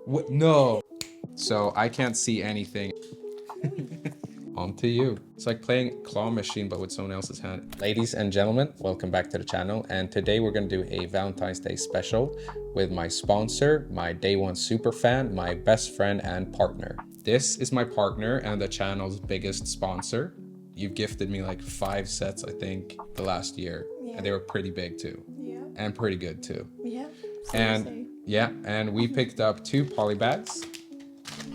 What? No. So I can't see anything. On to you. It's like playing claw machine, but with someone else's hand. Ladies and gentlemen, welcome back to the channel. And today we're going to do a Valentine's Day special with my sponsor, my day one super fan, my best friend and partner. This is my partner and the channel's biggest sponsor. You've gifted me like 5 sets, I think, the last year. Yeah. And they were pretty big too. Yeah. And pretty good too. Yeah. And we picked up 2 poly bags.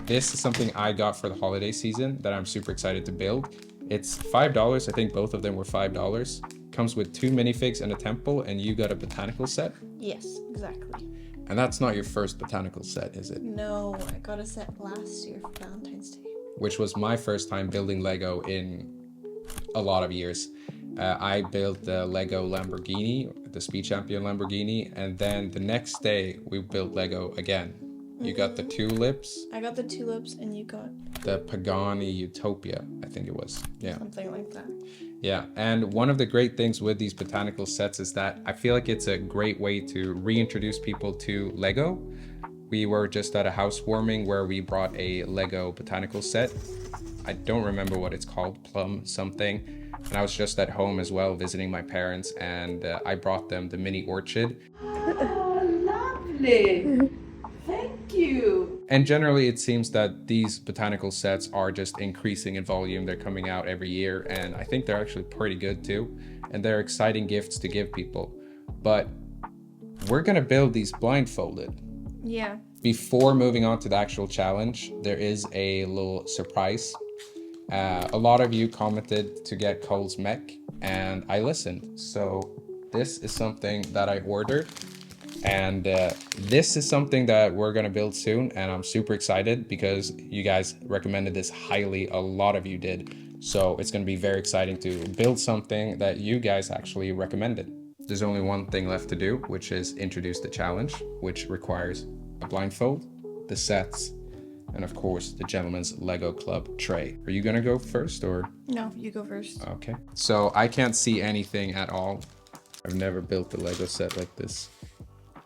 This is something I got for the holiday season that I'm super excited to build. It's $5. I think both of them were $5. Comes with 2 minifigs and a temple, and you got a botanical set? Yes, exactly. And that's not your first botanical set, is it? No, I got a set last year for Valentine's Day. Which was my first time building Lego in a lot of years. I built the Lego Lamborghini, the Speed Champion Lamborghini, and then the next day we built Lego again. You got the tulips. I got the tulips, and you got the Pagani Utopia, I think it was. Yeah. Something like that. Yeah, and one of the great things with these botanical sets is that I feel like it's a great way to reintroduce people to Lego. We were just at a housewarming where we brought a Lego botanical set. I don't remember what it's called, Plum something. And I was just at home as well visiting my parents, and I brought them the mini orchid. Oh, lovely. Thank you. And generally it seems that these botanical sets are just increasing in volume. They're coming out every year, and I think they're actually pretty good too. And they're exciting gifts to give people. But we're gonna build these blindfolded. Yeah. Before moving on to the actual challenge, there is a little surprise. A lot of you commented to get Cole's mech, and I listened. So this is something that I ordered. And this is something that we're gonna build soon, and I'm super excited because you guys recommended this highly. A lot of you did, so it's gonna be very exciting to build something that you guys actually recommended. There's only one thing left to do, which is introduce the challenge, which requires a blindfold, the sets, and of course the gentleman's Lego Club tray. Are you gonna go first, or? No, you go first. Okay, so I can't see anything at all. I've never built a Lego set like this.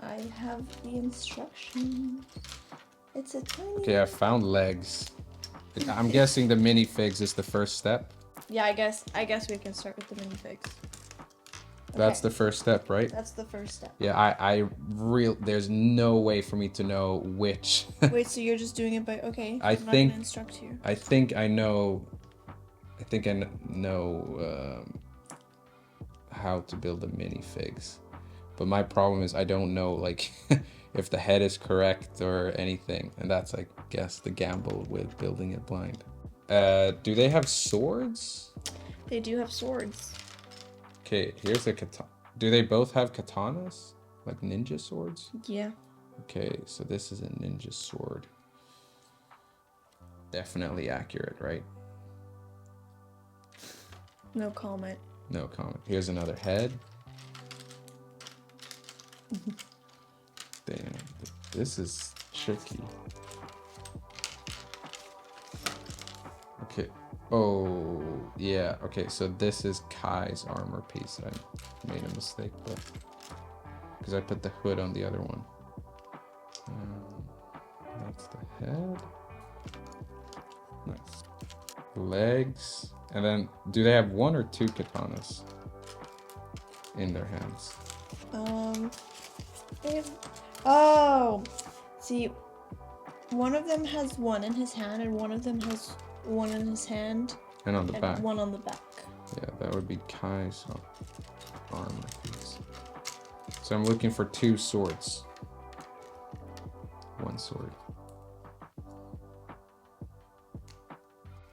I have the instructions. It's a tiny... Okay, I found legs. I'm guessing the minifigs is the first step. Yeah, I guess we can start with the minifigs. That's the first step, right? That's the first step. Yeah, there's no way for me to know which. Wait, so you're just doing it by, okay. I'm not gonna instruct you. I think I know how to build the minifigs. But my problem is I don't know, like, if the head is correct or anything. And that's, I guess, the gamble with building it blind. Do they have swords? They do have swords. Okay, here's a katana. Do they both have katanas? Like ninja swords? Yeah. Okay, so this is a ninja sword. Definitely accurate, right? No comment. No comment. Here's another head. Damn, this is tricky. Okay. Oh, yeah. Okay, so this is Kai's armor piece. I made a mistake, but because I put the hood on the other one. That's the head. Nice. Legs. And then, do they have 1 or 2 katanas in their hands? Oh, see, one of them has 1 in his hand, and one of them has 1 in his hand. And on the back. 1 on the back. Yeah, that would be Kai's armor piece. So I'm looking for 2 swords. 1 sword.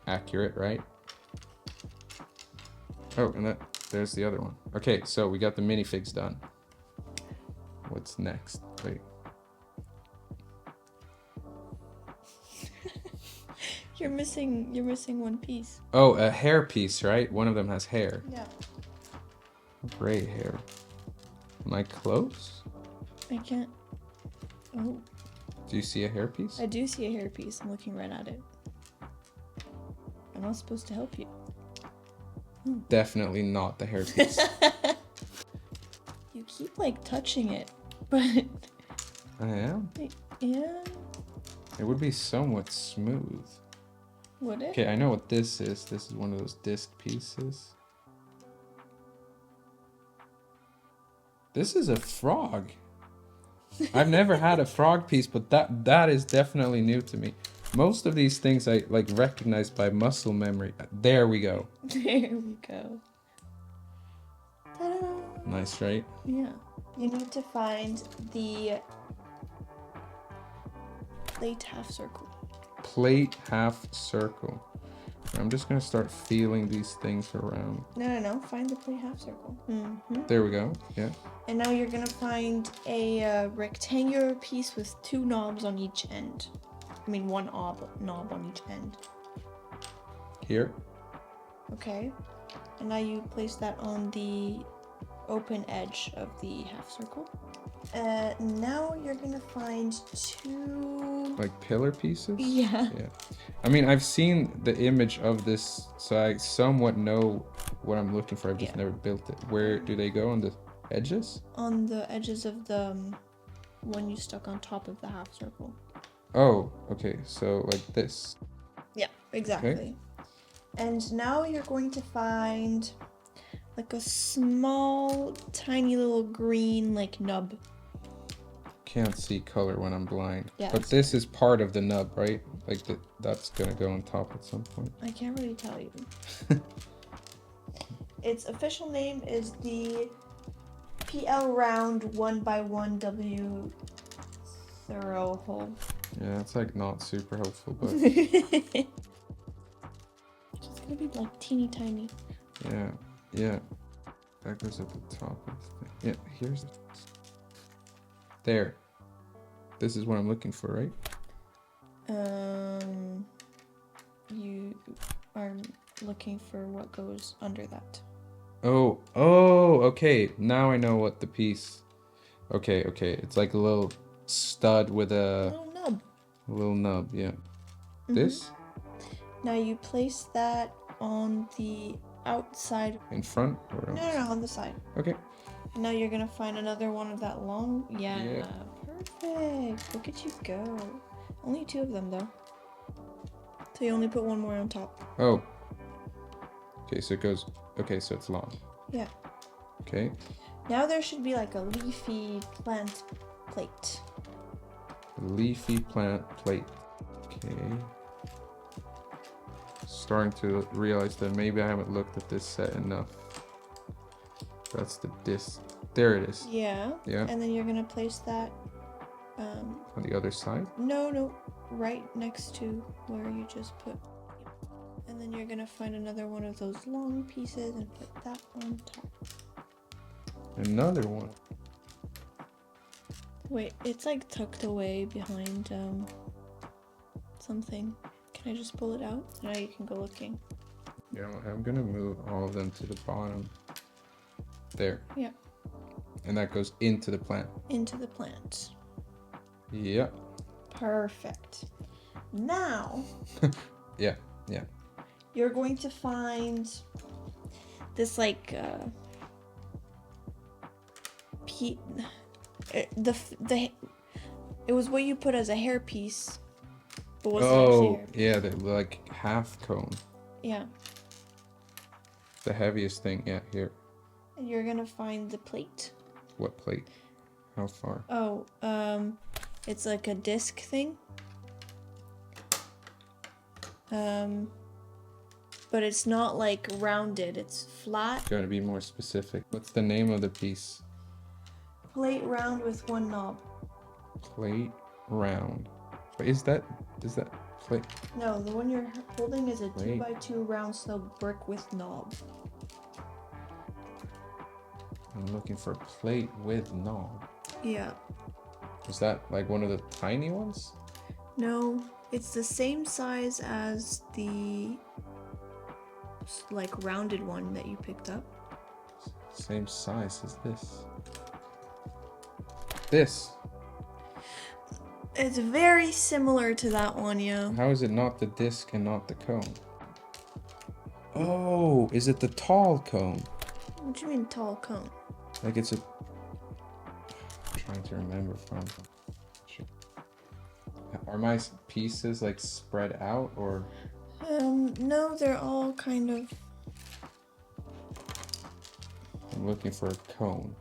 Accurate, right? Oh, and there's the other one. Okay, so we got the minifigs done. What's next? Wait. You're missing 1 piece. Oh, a hair piece, right? One of them has hair. Yeah. Gray hair. Am I close? I can't. Oh. Do you see a hair piece? I do see a hair piece. I'm looking right at it. I'm not supposed to help you. Definitely not the hair piece. You keep like touching it, but I am? Yeah. It would be somewhat smooth. Would it? Okay, I know what this is. This is one of those disc pieces. This is a frog. I've never had a frog piece, but that is definitely new to me. Most of these things I like recognize by muscle memory. There we go. There we go. Ta-da! Nice, right? Yeah. You need to find the plate half circle. Plate half circle. I'm just gonna start feeling these things around. No. Find the plate half circle. Mm-hmm. There we go. Yeah. And now you're gonna find a rectangular piece with 2 knobs on each end. I mean, 1 knob on each end. Here. Okay. And now you place that on the open edge of the half circle. Now you're gonna find 2... Like pillar pieces? Yeah. Yeah. I mean, I've seen the image of this, so I somewhat know what I'm looking for. I've just never built it. Where do they go? On the edges? On the edges of the one you stuck on top of the half circle. Oh, okay. So like this. Yeah, exactly. Okay. And now you're going to find like a small, tiny little green like nub. Can't see color when I'm blind. Yeah, but this is part of the nub, right? Like that's gonna go on top at some point. I can't really tell you. Its official name is the PL Round 1x1W Thorough Hole. Yeah, it's like not super helpful, but It's gonna be like teeny tiny. yeah. That goes at the top of the thing. Yeah, here's there. This is what I'm looking for, right? You are looking for what goes under that. Oh, okay. Now I know what the piece. Okay. It's like a little stud with a Little nub. yeah. This Now you place that on the outside. in front or No, on the side. Okay. And now you're gonna find another one of that long. Yeah. Perfect. Look at you go. Only 2 of them though. So you only put 1 more on top. Oh. Okay, so it goes. Okay, so it's long. Yeah. Okay. Now there should be like a leafy plant plate. Leafy plant plate. Okay. Starting to realize that maybe I haven't looked at this set enough. That's the disc. There it is. Yeah. Yeah. And then you're gonna place that. On the other side. No. Right next to where you just put. And then you're gonna find another one of those long pieces and put that on top. Another one. Wait, it's like tucked away behind something. Can I just pull it out? Now you can go looking. Yeah, I'm gonna move all of them to the bottom. There. Yeah. And that goes into the plant. Into the plant. Yeah. Perfect. Now. Yeah. You're going to find this like it was what you put as a hairpiece. But wasn't actually a hairpiece. Yeah, the like half cone. Yeah. The heaviest thing, yeah, here. And you're gonna find the plate. What plate? How far? Oh, it's like a disc thing. But it's not like rounded, it's flat. Gotta be more specific. What's the name of the piece? Plate round with 1 knob. Plate round. But is that plate? No, the one you're holding is a Plate. 2x2 round steel brick with knob. I'm looking for plate with knob. Yeah. Is that like one of the tiny ones? No, it's the same size as the like rounded one that you picked up. Same size as this. This. It's very similar to that one, yeah. How is it not the disc and not the cone? Oh, is it the tall cone? What do you mean tall cone? Like it's a... I'm trying to remember from... Are my pieces like spread out or? No, they're all kind of. I'm looking for a cone.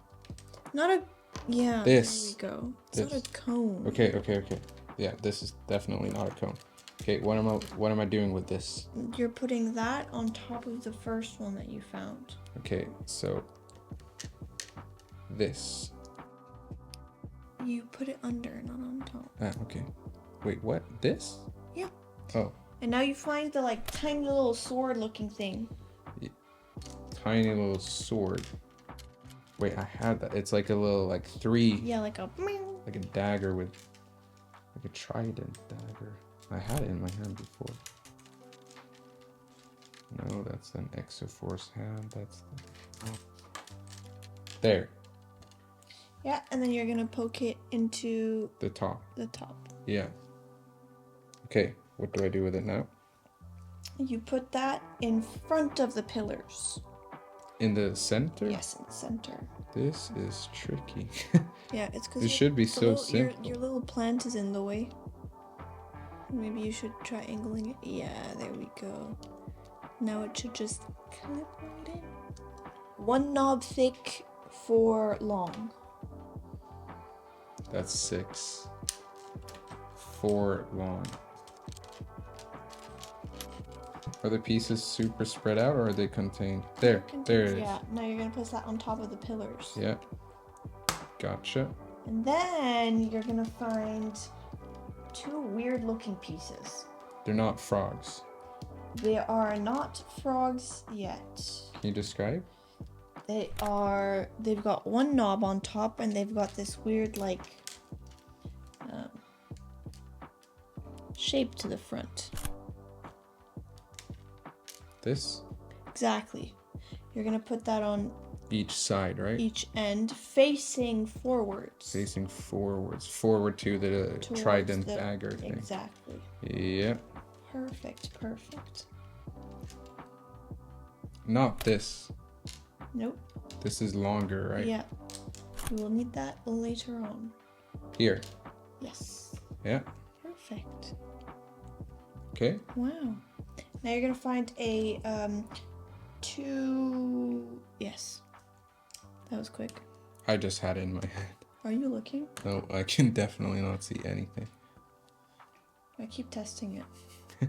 Not a. Yeah. This. There we go. It's not a cone. Okay. Yeah, this is definitely not a cone. Okay, what am I doing with this? You're putting that on top of the first one that you found. Okay, so this. You put it under, not on top. Ah, okay. Wait, what? This? Yeah. Oh. And now you find the like tiny little sword looking thing. Tiny little sword. Wait, I had that. It's like a little like 3. Yeah, like a. Like a dagger with like a trident dagger. I had it in my hand before. No, that's an Exoforce hand. That's the... oh. There. Yeah, and then you're gonna poke it into The top. the top. Yeah. Okay, what do I do with it now? You put that in front of the pillars. In the center? Yes, in the center. This is tricky. Yeah, it's because It should be so simple. Your little plant is in the way. Maybe you should try angling it. Yeah, there we go. Now it should just clip right in. 1 knob thick, 4 long. That's 6. 4 long. Are the pieces super spread out or are they contained? There it is. Yeah, now you're gonna place that on top of the pillars. Yeah. Gotcha. And then you're gonna find 2 weird looking pieces. They're not frogs. They are not frogs yet. Can you describe? They've got 1 knob on top and they've got this weird like shape to the front. This? Exactly. You're gonna put that on Each side, right? each end facing forwards. Facing forwards. Forward to the Towards trident the- dagger thing. Exactly. Yeah. Perfect. Not this. Nope. This is longer, right? Yeah. You will need that later on. Here. Yes. Yeah. Perfect. Okay. Wow. Now you're gonna find a 2. Yes. That was quick. I just had it in my hand. Are you looking? No, I can definitely not see anything. I keep testing it.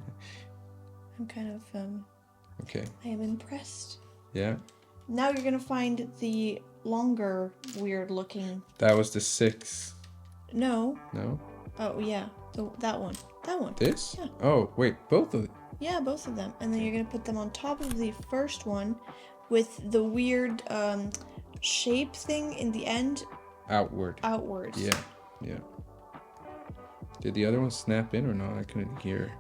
I'm kind of Okay. I am impressed. Yeah. Now you're gonna find the longer, weird looking. That was the 6. No. No? Oh yeah, that one. That one. This? Yeah. Oh, wait. Both of them. Yeah, both of them. And then you're gonna put them on top of the first one, with the weird shape thing in the end. Outward. Outwards. Yeah. Did the other one snap in or not? I couldn't hear.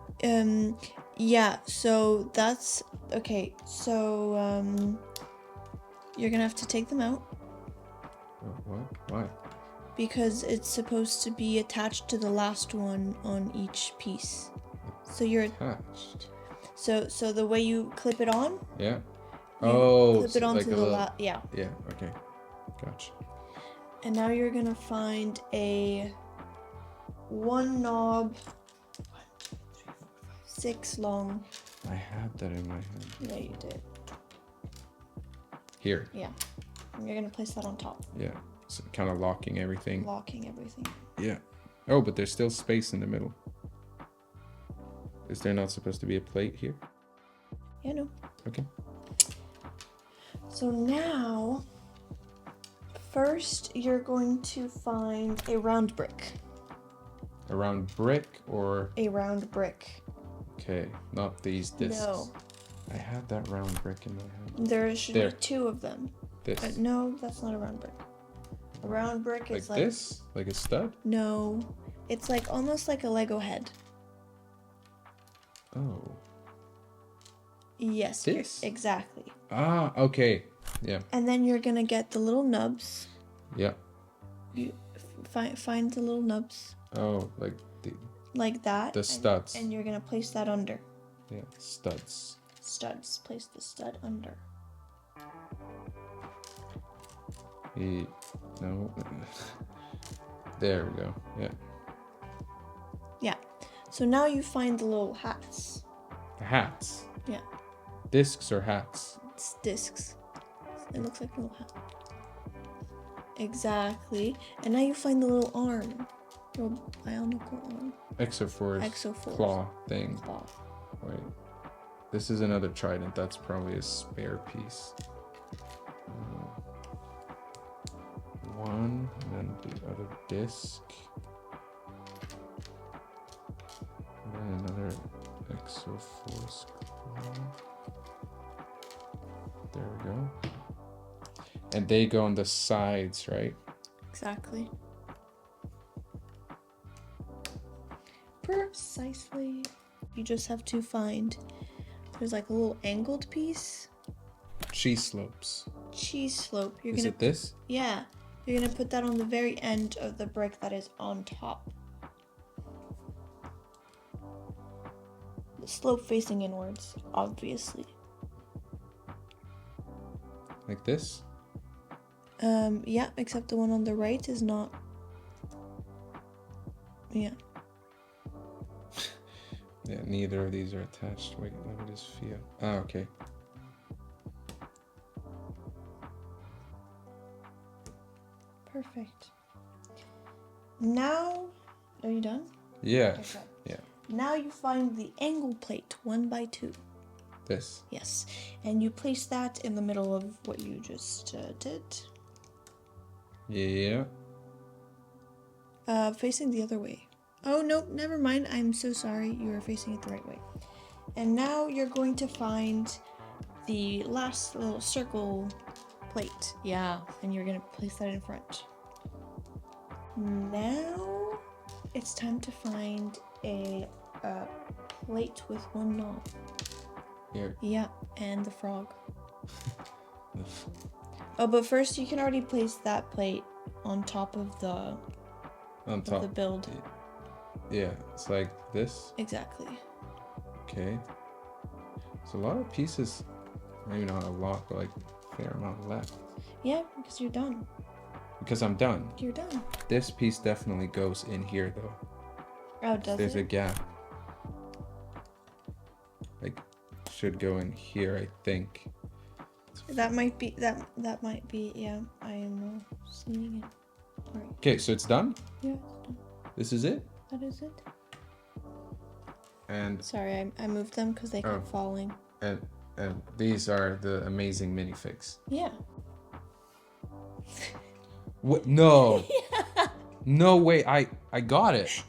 Yeah. So that's okay. So you're gonna have to take them out. What? Why? Because it's supposed to be attached to the last one on each piece. So you're Attached. so the way you clip it on. Yeah. You Oh, clip it so onto like a the little... yeah. Yeah. Okay. Gotcha. And now you're gonna find a 1 knob, 1, 2, 3, 4, 5, 6 long. I had that in my hand. Yeah, you did. Here. Yeah. And you're gonna place that on top, Yeah. So kind of locking everything. locking everything. Yeah. Oh, but there's still space in the middle. Is there not supposed to be a plate here? Yeah, no. Okay. So now, first you're going to find a round brick. A round brick or... A round brick. Okay, not these discs. No. I had that round brick in my hand. There should There. be 2 of them. This. No, that's not a round brick. A round brick is Like this? Like a stud? No, it's like almost like a Lego head. Oh. Yes. This? Exactly. Ah, okay. Yeah. And then you're gonna get the little nubs. Yeah. You find the little nubs Oh, like like that. the studs. And you're gonna place that under. Yeah, studs. Studs. Place the stud under. No. There we go. Yeah. Yeah. So now you find the little hats. The hats. Yeah. Discs or hats? It's discs. It looks like a little hat. Exactly. And now you find the little arm. Little bionicle arm. Exoforce. Claw thing. Claw. Wait. This is another trident. That's probably a spare piece. One, and then the other disc. And then another Exoforce claw. There we go. And they go on the sides, right? Exactly. Precisely. You just have to find, there's like a little angled piece. Cheese slopes. Cheese slope. Is it this? Yeah. You're gonna put that on the very end of the brick that is on top. The slope facing inwards, obviously. Like this? Yeah, except the one on the right is not. Yeah. Yeah, neither of these are attached. Wait, let me just feel. Ah, okay. Perfect. Now, are you done? Yeah. Okay. Yeah. Now you find the angle plate 1x2. This. Yes, and you place that in the middle of what you just did. Yeah. Facing the other way. Oh, no, never mind. I'm so sorry. You are facing it the right way. And now you're going to find the last little circle plate. Yeah, and you're going to place that in front. Now it's time to find a plate with one knob. Here. Yeah, and the frog. Oh, but first you can already place that plate on top of the On the build. Yeah, it's like this. Exactly. Okay. It's a lot of pieces. Maybe not a lot, but like a fair amount left. Yeah, because you're done. Because I'm done. You're done. This piece definitely goes in here though. Oh, does There's it? a gap. Like, should go in here, I think. That might be that might be. Yeah, I am seeing it. All right. Okay, so it's done. Yeah, it's done. This is it. That is it. And Sorry, I moved them because they kept falling. and these are the amazing minifigs. Yeah. What? No. No way. I got it.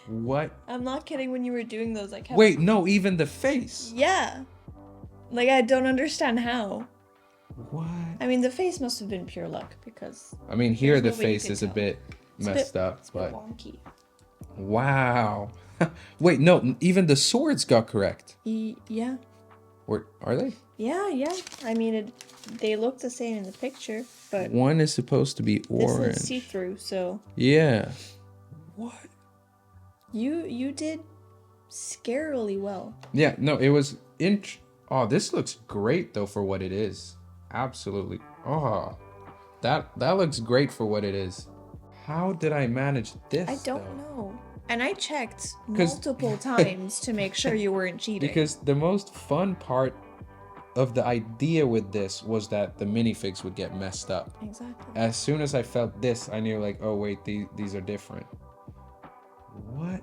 What? I'm not kidding. When you were doing those, I kept. Wait, no, even the face. Yeah. Like, I don't understand how. What? I mean, the face must have been pure luck because I mean, here the There's no way you face could is a tell. bit it's a messed bit, up, it's a bit but wonky. wow. Wait, no, even the swords got correct. Yeah. Or are they? Yeah. I mean, they look the same in the picture, but One is supposed to be this orange. is see-through, so Yeah. What? you did scarily well. Yeah, no, it was oh, this looks great though for what it is. Absolutely. Oh. That looks great for what it is. How did I manage this? I don't though? know. And I checked 'Cause- multiple times to make sure you weren't cheating. Because the most fun part of the idea with this was that the minifigs would get messed up. Exactly. As soon as I felt this, I knew like, oh wait, these are different. What?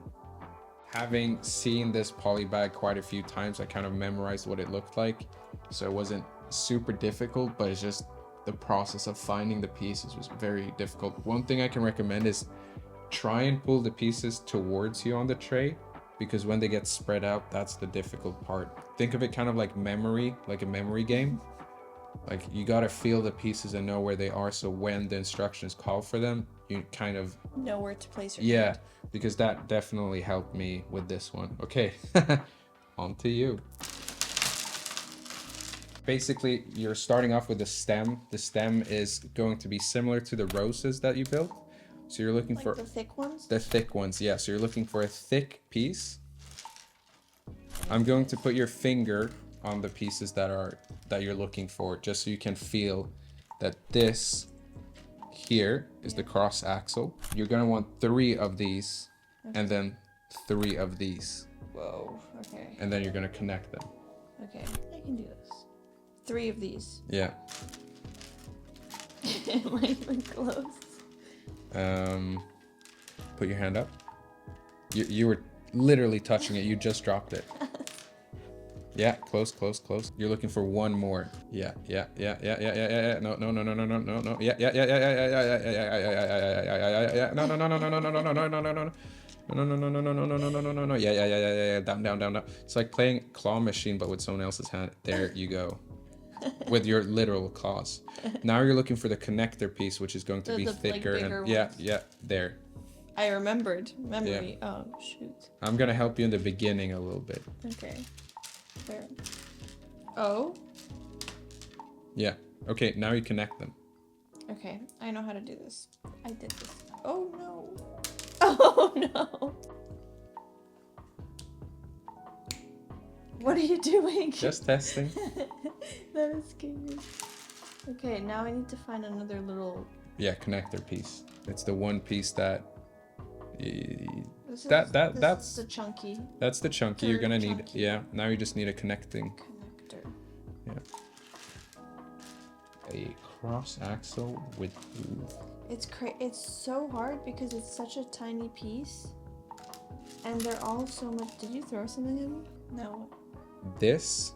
Having seen this polybag quite a few times, I kind of memorized what it looked like. So it wasn't super difficult, but it's just the process of finding the pieces was very difficult. One thing I can recommend is try and pull the pieces towards you on the tray, because when they get spread out, that's the difficult part. Think of it kind of like memory, like a memory game. Like you gotta feel the pieces and know where they are, so when the instructions call for them, you kind of Know where to place your yeah, hand. because that definitely helped me with this one. Okay, on to you. Basically, you're starting off with the stem. The stem is going to be similar to the roses that you built. So you're looking Like for the thick ones? the thick ones, yeah. So you're looking for a thick piece. I'm going to put your finger on the pieces that you're looking for, just so you can feel that this here is the cross axle. You're gonna want 3 of these, and then 3 of these. Whoa, okay. And then you're gonna connect them. Okay, I can do this. 3 of these. Yeah. Am I even close? Put your hand up. You were literally touching it. You just dropped it. Yeah, close. You're looking for one more. Yeah. No. Yeah. No. Yeah. Down. It's like playing claw machine, but with someone else's hand. There you go. With your literal claws. Now you're looking for the connector piece, which is going to be thicker and yeah, there. I remembered. Memory. Yeah. Oh shoot. I'm gonna help you in the beginning a little bit. Okay. There. Oh. Yeah. Okay, now you connect them. Okay, I know how to do this. I did this. Oh no. Oh no. What are you doing? Just testing. That is scary. Okay, now I need to find another little... Yeah, connector piece. It's the one piece that... That's the chunky. That's the chunky. You're gonna need... Chunky. Yeah, now you just need a connecting. Connector. Yeah. A cross axle with groove. It's so hard because it's such a tiny piece. And they're all so much... Did you throw something at me? No. This,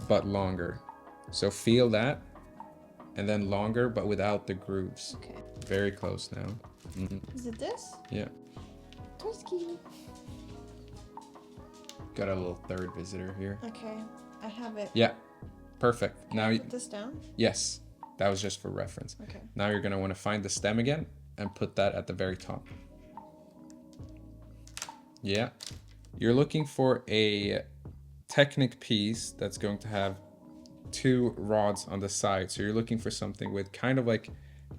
but longer. So feel that, and then longer, but without the grooves. Okay. Very close now. Mm-hmm. Is it this? Yeah. Twirsky. Got a little third visitor here. Okay, I have it. Yeah, perfect. Can now I put this down? Yes, that was just for reference. Okay. Now you're gonna want to find the stem again and put that at the very top. Yeah, you're looking for a Technic piece that's going to have 2 rods on the side. So you're looking for something with kind of like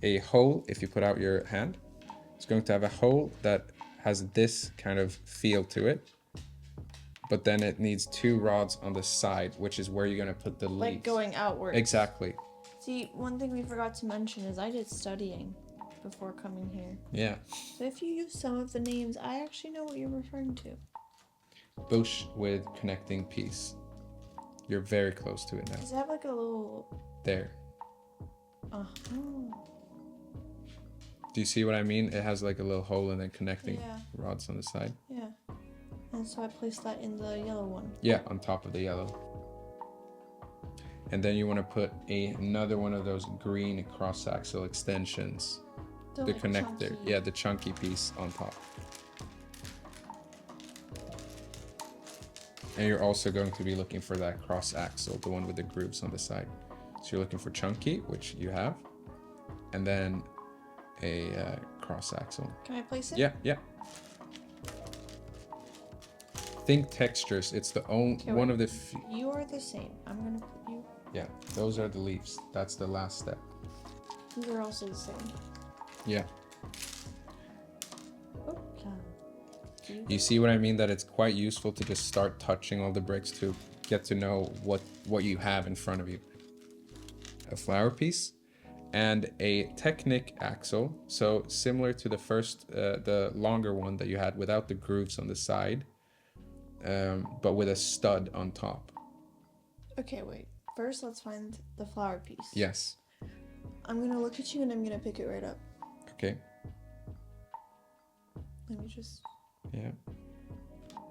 a hole. If you put out your hand, it's going to have a hole that has this kind of feel to it, but then it needs 2 rods on the side, which is where you're going to put the leaves. Like going outward. Exactly. See, one thing we forgot to mention is I did studying before coming here. Yeah. So if you use some of the names, I actually know what you're referring to. Bush with connecting piece. You're very close to it now. Does it have like a little... There. Uh-huh. Do you see what I mean? It has like a little hole and then connecting rods on the side. Yeah. And so I placed that in the yellow one. Yeah, on top of the yellow. And then you want to put another one of those green cross-axle extensions. The like connector. chunky. Yeah, the chunky piece on top. And you're also going to be looking for that cross-axle, the one with the grooves on the side. So you're looking for chunky, which you have, and then a cross-axle. Can I place it? Yeah. Think textures. It's the only one of the... You are the same. I'm going to put you... Yeah, those are the leaves. That's the last step. These are also the same. Yeah. Okay. You see what I mean? That it's quite useful to just start touching all the bricks to get to know what you have in front of you. A flower piece and a Technic axle. So similar to the first, the longer one that you had without the grooves on the side, but with a stud on top. Okay, wait. First, let's find the flower piece. Yes. I'm gonna look at you and I'm gonna pick it right up. Okay. Let me just... Yeah.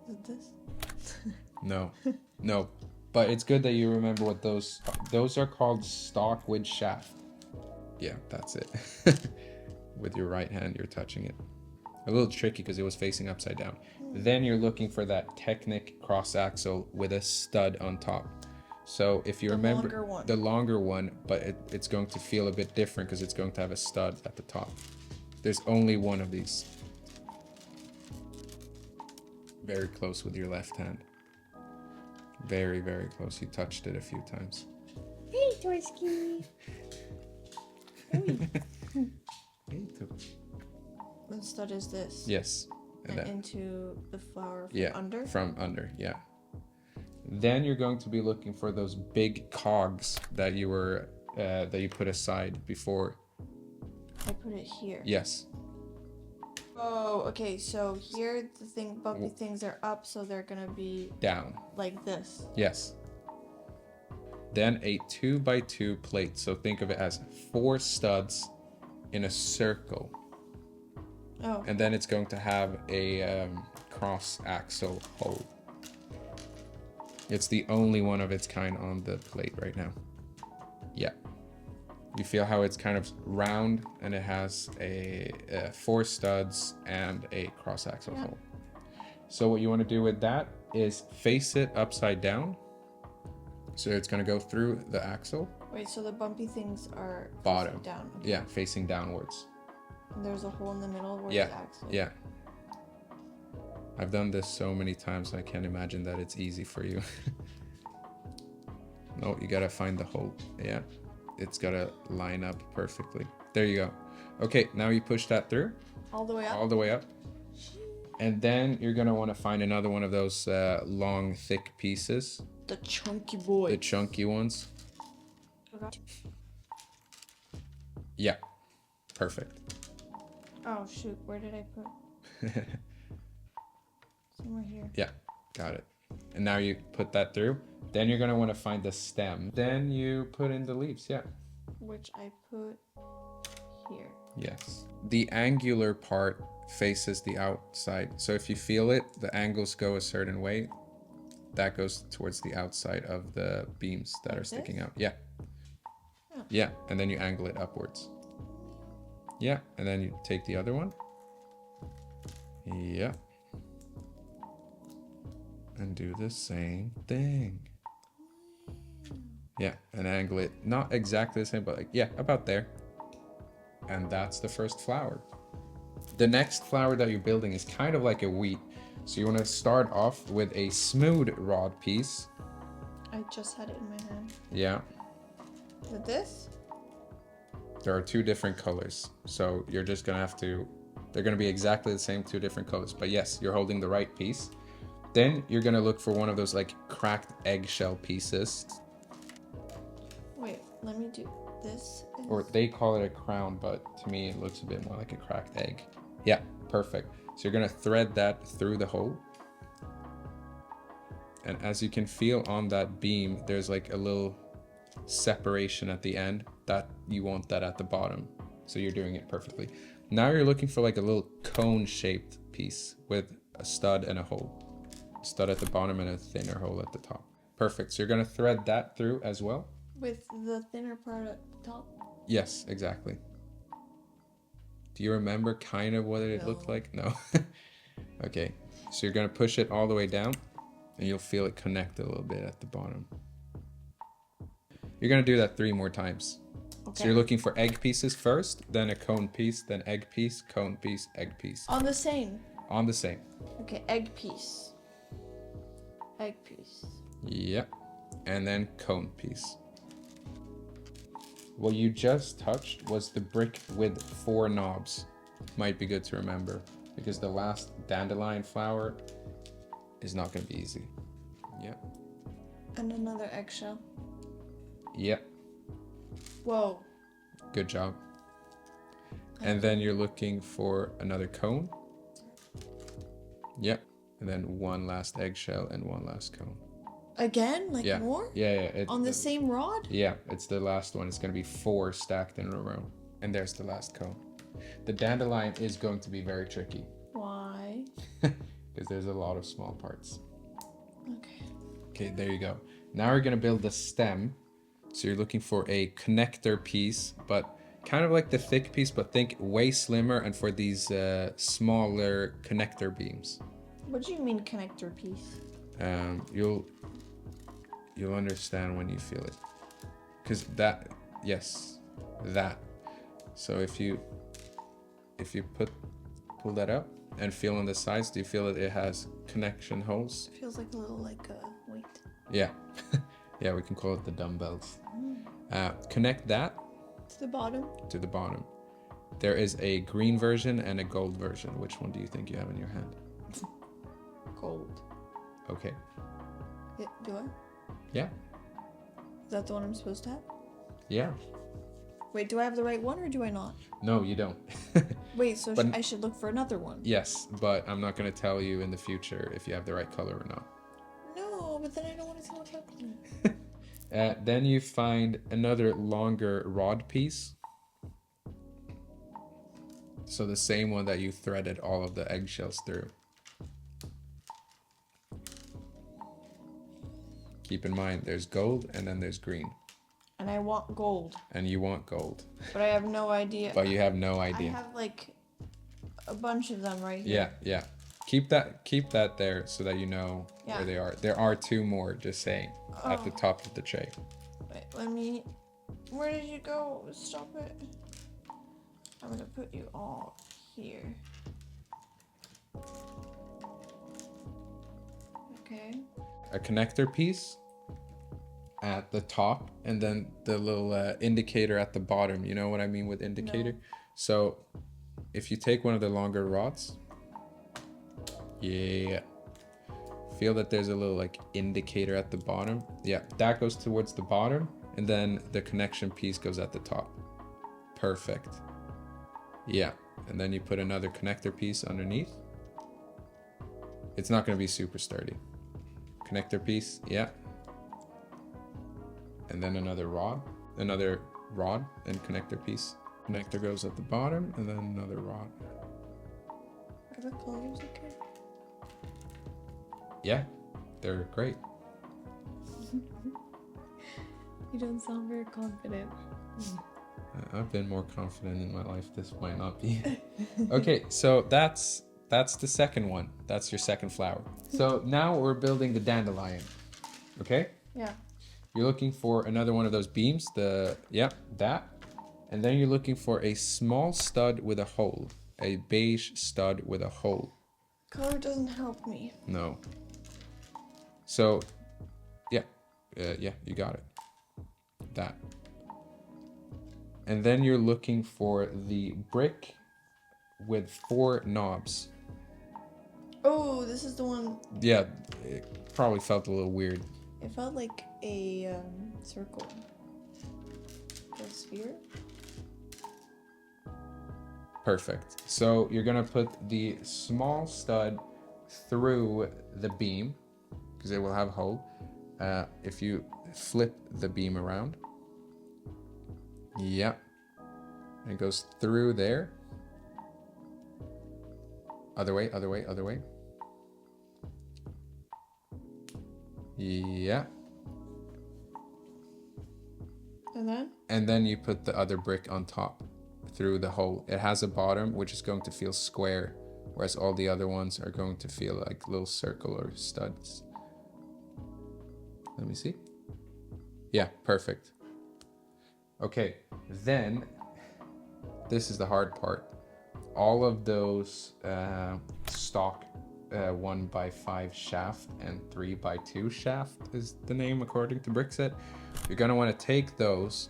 Is it this? No. No. But it's good that you remember what those are called. Stock with shaft. Yeah, that's it. With your right hand, you're touching it. A little tricky because it was facing upside down. Then you're looking for that Technic cross axle with a stud on top. So if you remember the longer one, but it's going to feel a bit different because it's going to have a stud at the top. There's only one of these. Very close with your left hand. Very, very close. You touched it a few times. Hey, Torsky. Hey, The stud is this. yes. And into the flower from yeah, under? From under, yeah. Then you're going to be looking for those big cogs that you were that you put aside before. I put it here. Yes. Oh, okay. So here the bumpy things are up, so they're gonna be Down. like this. Yes. Then a 2x2 plate. So think of it as 4 studs in a circle. Oh. And then it's going to have a cross axle hole. It's the only one of its kind on the plate right now. Yeah. You feel how it's kind of round and it has a 4 studs and a cross axle hole. So what you want to do with that is face it upside down. So it's going to go through the axle. Wait, so the bumpy things are Bottom. down. Okay. Yeah, facing downwards. And there's a hole in the middle where Yeah, the axle. yeah. I've done this so many times, I can't imagine that it's easy for you. No, you gotta find the hole. Yeah, it's gotta line up perfectly. There you go. Okay, now you push that through. All the way up? All the way up. And then you're gonna wanna find another one of those long, thick pieces. The chunky boy. The chunky ones. Okay. Yeah, perfect. Oh shoot, where did I put? Somewhere here. Yeah, got it. And now you put that through. Then you're gonna wanna find the stem. Then you put in the leaves, yeah. Which I put here. Yes. The angular part faces the outside. So if you feel it, the angles go a certain way. That goes towards the outside of the beams that are sticking out. Yeah. Oh. Yeah, and then you angle it upwards. Yeah, and then you take the other one. Yeah. And do the same thing. Yeah, and angle it. Not exactly the same, but like, yeah, about there. And that's the first flower. The next flower that you're building is kind of like a wheat. So you want to start off with a smooth rod piece. I just had it in my hand. Yeah. Is it this? There are 2 different colors. So you're just going to have to, they're going to be exactly the same 2 different colors. But yes, you're holding the right piece. Then you're going to look for one of those like cracked eggshell pieces. Wait, let me do this. Or they call it a crown, but to me it looks a bit more like a cracked egg. Yeah, perfect. So you're gonna thread that through the hole. And as you can feel on that beam, there's like a little separation at the end that you want that at the bottom. So you're doing it perfectly. Now you're looking for like a little cone shaped piece with a stud and a hole. A stud at the bottom and a thinner hole at the top. Perfect, so you're gonna thread that through as well. With the thinner part at the top? Yes, exactly. Do you remember kind of what it looked like? No. Okay, so you're gonna push it all the way down and you'll feel it connect a little bit at the bottom. You're gonna do that 3 more times. Okay. So you're looking for egg pieces first, then a cone piece, then egg piece, cone piece, egg piece. On the same? On the same. Okay, egg piece. Egg piece. Yep. And then cone piece. What you just touched was the brick with 4 knobs. Might be good to remember because the last dandelion flower is not going to be easy. Yep. And another eggshell. Yep. Whoa. Good job. And then you're looking for another cone. Yep. And then 1 last eggshell and 1 last cone. Again? Like more? Yeah. On the same rod? Yeah, it's the last one. It's going to be 4 stacked in a row. And there's the last cone. The dandelion is going to be very tricky. Why? Because there's a lot of small parts. Okay. Okay, there you go. Now we're going to build the stem. So you're looking for a connector piece, but kind of like the thick piece, but think way slimmer and for these smaller connector beams. What do you mean connector piece? You'll understand when you feel it. Because that, yes, that. So if you pull that up and feel on the sides, do you feel that it has connection holes? It feels like a little weight. Yeah. Yeah, we can call it the dumbbells. Connect that to the bottom. To the bottom. There is a green version and a gold version. Which one do you think you have in your hand? Gold. Okay. Do I? Yeah. Is that the one I'm supposed to have? Yeah. Wait, do I have the right one or do I not? No, you don't. Wait, so But- I should look for another one. Yes, but I'm not going to tell you in the future if you have the right color or not. No, but then I don't want to see what's happening. Then you find another longer rod piece. So the same one that you threaded all of the eggshells through. Keep in mind, there's gold and then there's green. And I want gold. And you want gold. But I have no idea. But you have no I idea. have like a bunch of them right here. Yeah. Keep that there so that you know where they are. There are 2 more, just saying, at the top of the tray. Wait, let me... Where did you go? Stop it. I'm gonna put you all here. Okay. A connector piece at the top, and then the little indicator at the bottom. You know what I mean with indicator? No. So if you take one of the longer rods, yeah, feel that there's a little like indicator at the bottom. Yeah, that goes towards the bottom, and then the connection piece goes at the top. Perfect. Yeah, and then you put another connector piece underneath. It's not going to be super sturdy. Connector piece, yeah. And then another rod and connector piece. Connector goes at the bottom, and then another rod. Are the colors okay? Yeah, they're great. You don't sound very confident. I've been more confident in my life. This might not be. Okay, so that's the second one. That's your second flower. So now we're building the dandelion. Okay? Yeah. You're looking for another one of those beams. That. And then you're looking for a small stud with a hole. A beige stud with a hole. Color doesn't help me. No. So, yeah, you got it. That. And then you're looking for the brick with 4 knobs. Oh, this is the one. Yeah, it probably felt a little weird. It felt like a circle. A sphere? Perfect. So you're gonna put the small stud through the beam, because it will have a hole. If you flip the beam around, yeah, it goes through there. Other way. Yeah. And then you put the other brick on top through the hole. It has a bottom which is going to feel square, whereas all the other ones are going to feel like little circle or studs. Let me see. Yeah, perfect. Okay, then this is the hard part. All of those stock 1x5 shaft and 3x2 shaft is the name according to Brickset. You're gonna want to take those,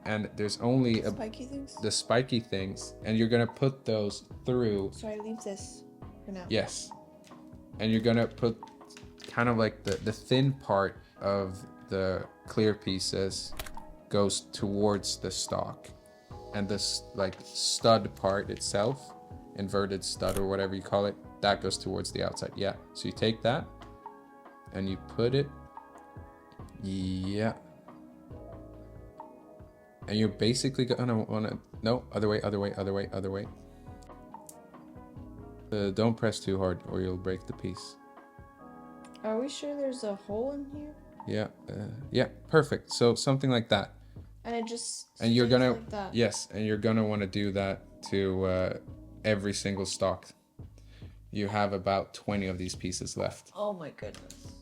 and there's only the spiky things, and you're gonna put those through. So I leave this for now. Yes, and you're gonna put kind of like the thin part of the clear pieces goes towards the stock, and this like stud part itself, inverted stud or whatever you call it, that goes towards the outside. Yeah, so you take that and you put it, yeah, and you're basically gonna wanna, no, other way. Don't press too hard or you'll break the piece. Are we sure there's a hole in here? Yeah, perfect. So something like that. And it just And you're gonna, like that. yes, and you're gonna want to do that to every single stock. You have about 20 of these pieces left. Oh my goodness.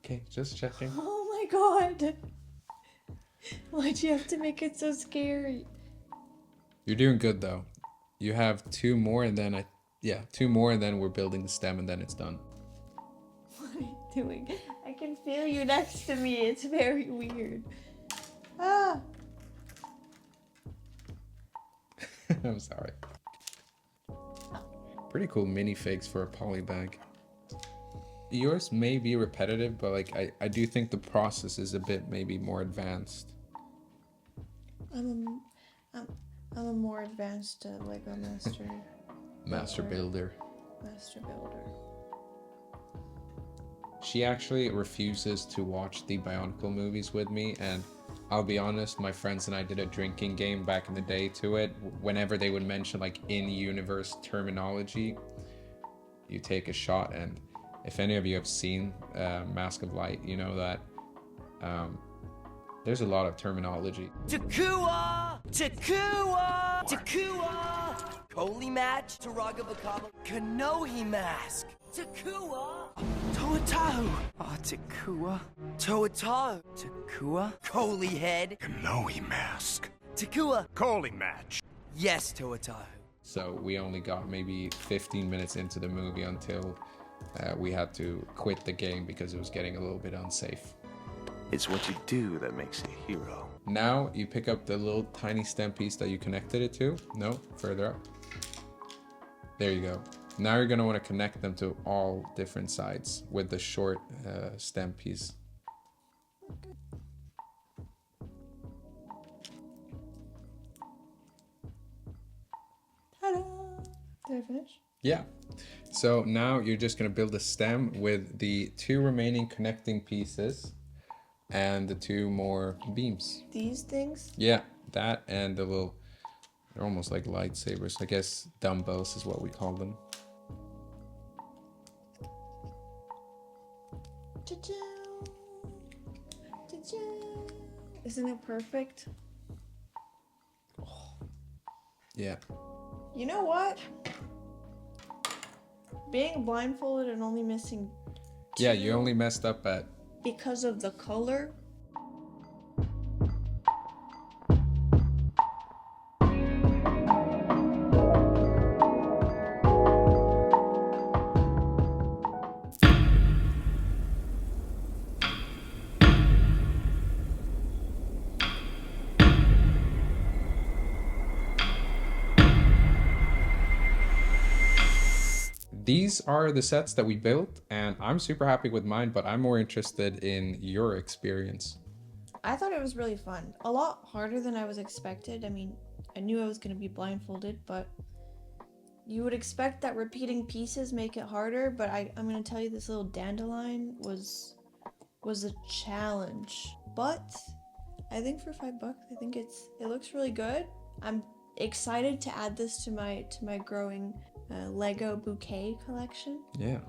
Okay, just checking. Oh my god. Why'd you have to make it so scary? You're doing good though. You have 2 more, and then 2 more, and then we're building the stem, and then it's done. What are you doing? I can feel you next to me. It's very weird. Ah. I'm sorry. Pretty cool minifigs for a poly bag. Yours may be repetitive, but like I do think the process is a bit maybe more advanced. I'm a more advanced Lego Master builder. master builder. She actually refuses to watch the Bionicle movies with me, and I'll be honest, my friends and I did a drinking game back in the day to it. Whenever they would mention like in-universe terminology, you take a shot, and if any of you have seen Mask of Light, you know that there's a lot of terminology. Takua! Takua! Takua! Coley match, Taraga Bakaba, Kanohi mask, Takua! Toatahu! Ah, Takua. Toatahu! Takua? Coley head, Kanohi mask. Takua! Calling match. Yes, Toatahu. So we only got maybe 15 minutes into the movie until we had to quit the game because it was getting a little bit unsafe. It's what you do that makes you a hero. Now you pick up the little tiny stem piece that you connected it to. No, further up. There you go. Now you're gonna want to connect them to all different sides with the short stem piece. Ta-da! Did I finish? Yeah. So now you're just gonna build a stem with the 2 remaining connecting pieces and the 2 more beams. These things? Yeah, that and the little, they're almost like lightsabers. I guess dumbbells is what we call them. Cha-chow. Cha-chow. Isn't it perfect? Yeah. You know what? Being blindfolded and only missing Yeah, you only messed up at because of the color. These are the sets that we built, and I'm super happy with mine, but I'm more interested in your experience. I thought it was really fun. A lot harder than I was expected. I mean, I knew I was going to be blindfolded, but you would expect that repeating pieces make it harder, but I'm going to tell you this little dandelion was a challenge. But I think for $5, I think it looks really good. I'm excited to add this to my growing Lego bouquet collection. Yeah.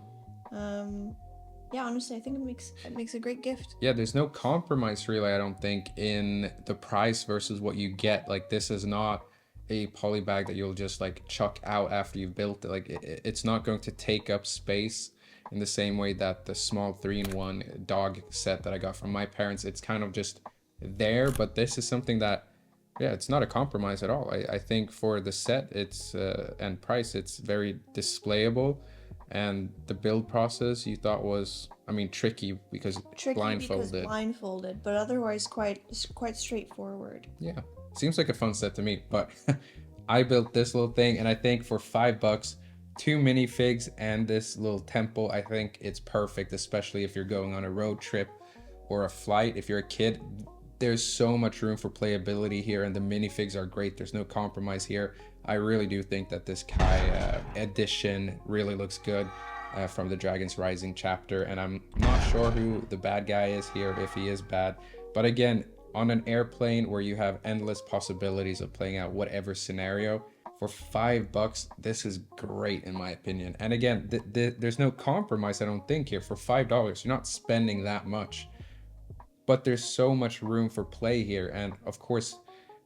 Yeah, honestly, I think it makes a great gift. Yeah, there's no compromise really, I don't think, in the price versus what you get. Like, this is not a poly bag that you'll just like chuck out after you've built it. Like, it's not going to take up space in the same way that the small 3-in-1 dog set that I got from my parents, it's kind of just there. But this is something that, yeah, it's not a compromise at all. I think for the set, it's and price, it's very displayable. And the build process you thought was, I mean, tricky because blindfolded, but otherwise quite straightforward. Yeah, seems like a fun set to me. But I built this little thing, and I think for $5, 2 minifigs and this little temple, I think it's perfect, especially if you're going on a road trip or a flight. If you're a kid, there's so much room for playability here, and the minifigs are great. There's no compromise here. I really do think that this Kai edition really looks good from the Dragon's Rising chapter, and I'm not sure who the bad guy is here, if he is bad. But again, on an airplane where you have endless possibilities of playing out whatever scenario, for $5, this is great in my opinion. And again, there's no compromise, I don't think, here. For $5, you're not spending that much. But there's so much room for play here, and of course,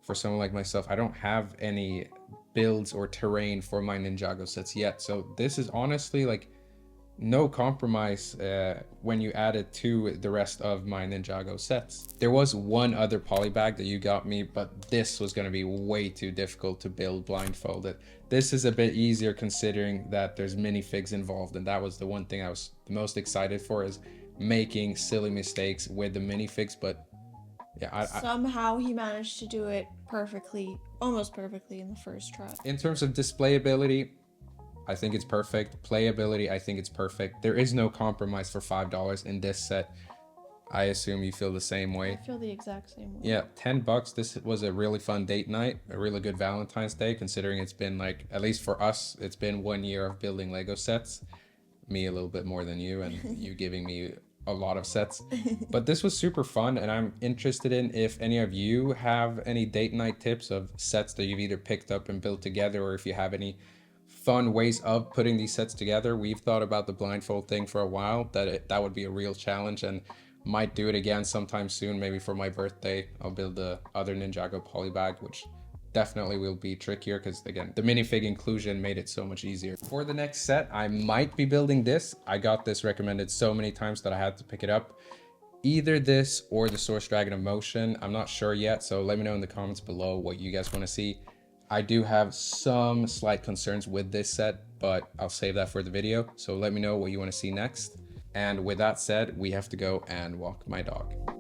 for someone like myself, I don't have any builds or terrain for my Ninjago sets yet. So this is honestly like no compromise when you add it to the rest of my Ninjago sets. There was one other poly bag that you got me, but this was going to be way too difficult to build blindfolded. This is a bit easier considering that there's minifigs involved, and that was the one thing I was the most excited for, is making silly mistakes with the minifigs. But yeah, somehow he managed to do it perfectly, almost perfectly in the first try. In terms of displayability, I think it's perfect. Playability, I think it's perfect. There is no compromise for $5 in this set. I assume you feel the same way. I feel the exact same way. Yeah, $10. This was a really fun date night, a really good Valentine's Day, considering it's been like, at least for us, it's been 1 year of building Lego sets. Me a little bit more than you, and you giving me a lot of sets. But this was super fun, and I'm interested in if any of you have any date night tips of sets that you've either picked up and built together, or if you have any fun ways of putting these sets together. We've thought about the blindfold thing for a while, that would be a real challenge, and might do it again sometime soon, maybe for my birthday. I'll build the other Ninjago polybag, which definitely will be trickier because, again, the minifig inclusion made it so much easier. For the next set, I might be building this. I got this recommended so many times that I had to pick it up. Either this or the Source Dragon of Motion. I'm not sure yet, so let me know in the comments below what you guys want to see. I do have some slight concerns with this set, but I'll save that for the video. So let me know what you want to see next. And with that said, we have to go and walk my dog.